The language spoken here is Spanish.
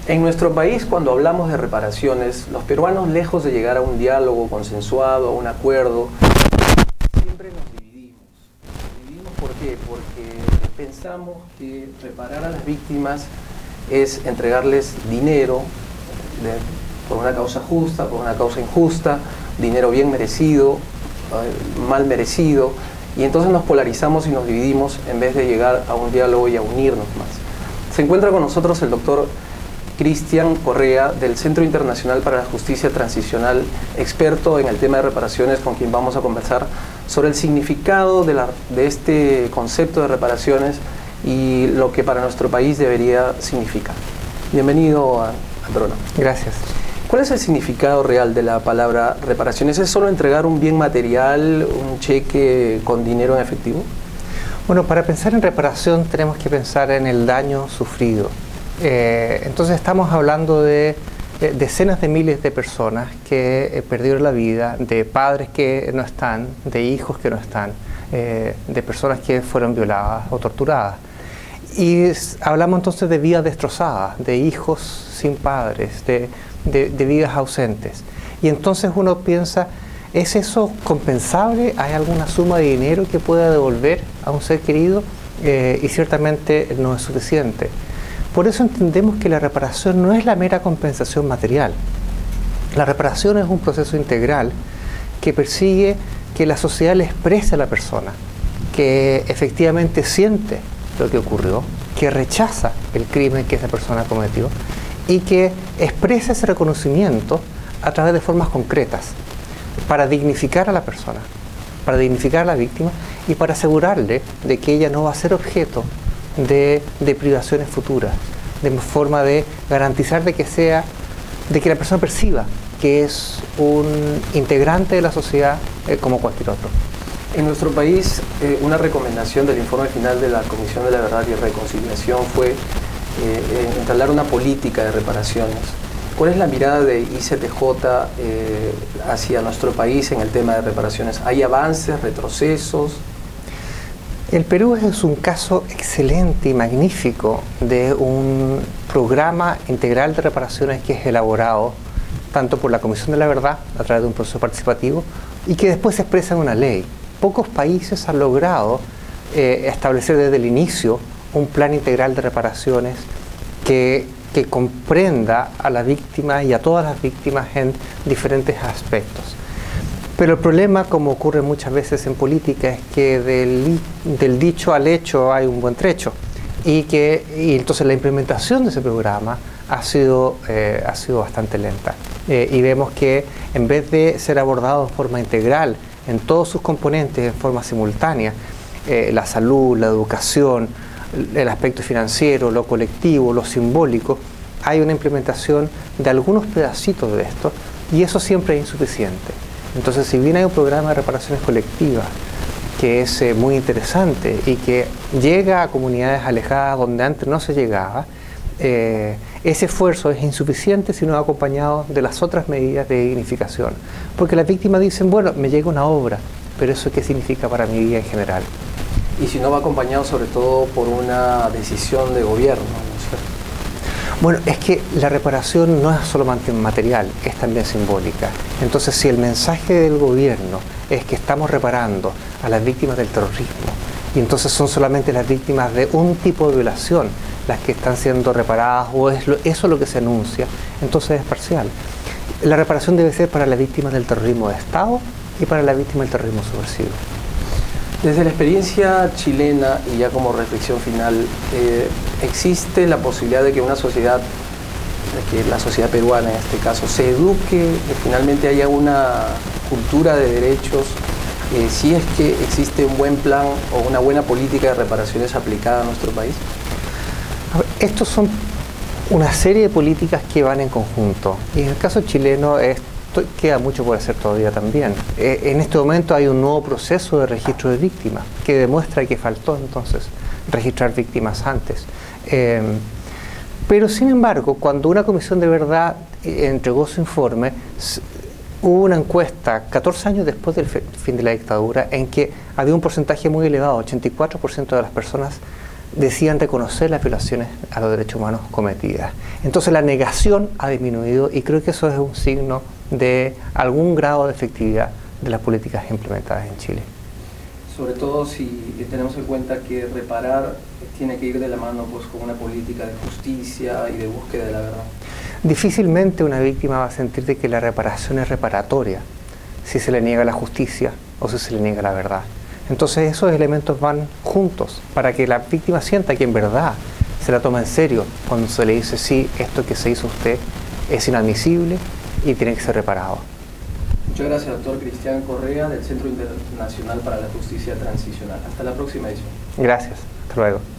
En nuestro país, cuando hablamos de reparaciones, los peruanos, lejos de llegar a un diálogo consensuado, a un acuerdo, siempre nos dividimos. ¿Por qué? Porque pensamos que reparar a las víctimas es entregarles dinero por una causa justa, por una causa injusta, dinero bien merecido, mal merecido, y entonces nos polarizamos y nos dividimos en vez de llegar a un diálogo y a unirnos más. Se encuentra con nosotros el doctor Cristian Correa, del Centro Internacional para la Justicia Transicional, experto en el tema de reparaciones, con quien vamos a conversar sobre el significado de este concepto de reparaciones y lo que para nuestro país debería significar. Bienvenido al programa. Gracias. ¿Cuál es el significado real de la palabra reparaciones? ¿Es solo entregar un bien material, un cheque con dinero en efectivo? Bueno, para pensar en reparación tenemos que pensar en el daño sufrido. Entonces estamos hablando de decenas de miles de personas que perdieron la vida, de padres que no están, de hijos que no están, de personas que fueron violadas o torturadas. Y hablamos entonces de vidas destrozadas, de hijos sin padres, de vidas ausentes. Y entonces uno piensa, ¿es eso compensable? ¿Hay alguna suma de dinero que pueda devolver a un ser querido? Y ciertamente no es suficiente. Por eso entendemos que la reparación no es la mera compensación material. La reparación es un proceso integral que persigue que la sociedad le exprese a la persona, que efectivamente siente lo que ocurrió, que rechaza el crimen que esa persona cometió y que expresa ese reconocimiento a través de formas concretas para dignificar a la persona, para dignificar a la víctima y para asegurarle de que ella no va a ser objeto de privaciones futuras, de forma de garantizar de que la persona perciba que es un integrante de la sociedad como cualquier otro. En nuestro país, una recomendación del informe final de la Comisión de la Verdad y Reconciliación fue entablar una política de reparaciones. ¿Cuál es la mirada de ICTJ hacia nuestro país en el tema de reparaciones? ¿Hay avances, retrocesos? El Perú es un caso excelente y magnífico de un programa integral de reparaciones que es elaborado tanto por la Comisión de la Verdad a través de un proceso participativo y que después se expresa en una ley. Pocos países han logrado establecer desde el inicio un plan integral de reparaciones que comprenda a la víctima y a todas las víctimas en diferentes aspectos. Pero el problema, como ocurre muchas veces en política, es que del dicho al hecho hay un buen trecho y entonces la implementación de ese programa ha sido bastante lenta. Y vemos que en vez de ser abordado de forma integral en todos sus componentes, en forma simultánea, la salud, la educación, el aspecto financiero, lo colectivo, lo simbólico, hay una implementación de algunos pedacitos de esto y eso siempre es insuficiente. Entonces, si bien hay un programa de reparaciones colectivas que es muy interesante y que llega a comunidades alejadas donde antes no se llegaba, ese esfuerzo es insuficiente si no es acompañado de las otras medidas de dignificación. Porque las víctimas dicen, bueno, me llega una obra, pero ¿eso qué significa para mi vida en general? Y si no va acompañado sobre todo por una decisión de gobierno, ¿no es cierto? Bueno, es que la reparación no es solamente material, es también simbólica. Entonces, si el mensaje del gobierno es que estamos reparando a las víctimas del terrorismo, y entonces son solamente las víctimas de un tipo de violación las que están siendo reparadas, o eso es lo que se anuncia, entonces es parcial. La reparación debe ser para las víctimas del terrorismo de Estado y para las víctimas del terrorismo subversivo. Desde la experiencia chilena, y ya como reflexión final, ¿existe la posibilidad de que la sociedad peruana en este caso, se eduque, que finalmente haya una cultura de derechos, si es que existe un buen plan o una buena política de reparaciones aplicada a nuestro país? Estos son una serie de políticas que van en conjunto, y en el caso chileno queda mucho por hacer todavía también. En este momento hay un nuevo proceso de registro de víctimas que demuestra que faltó entonces registrar víctimas antes. Pero sin embargo, cuando una comisión de verdad entregó su informe, hubo una encuesta 14 años después del fin de la dictadura en que había un porcentaje muy elevado, 84% de las personas decían reconocer las violaciones a los derechos humanos cometidas. Entonces la negación ha disminuido y creo que eso es un signo de algún grado de efectividad de las políticas implementadas en Chile. Sobre todo si tenemos en cuenta que reparar tiene que ir de la mano pues, con una política de justicia y de búsqueda de la verdad. Difícilmente una víctima va a sentir de que la reparación es reparatoria si se le niega la justicia o si se le niega la verdad. Entonces esos elementos van juntos para que la víctima sienta que en verdad se la toma en serio cuando se le dice sí, esto que se hizo a usted es inadmisible y tiene que ser reparado. Muchas gracias, doctor Cristian Correa, del Centro Internacional para la Justicia Transicional. Hasta la próxima edición. Gracias. Hasta luego.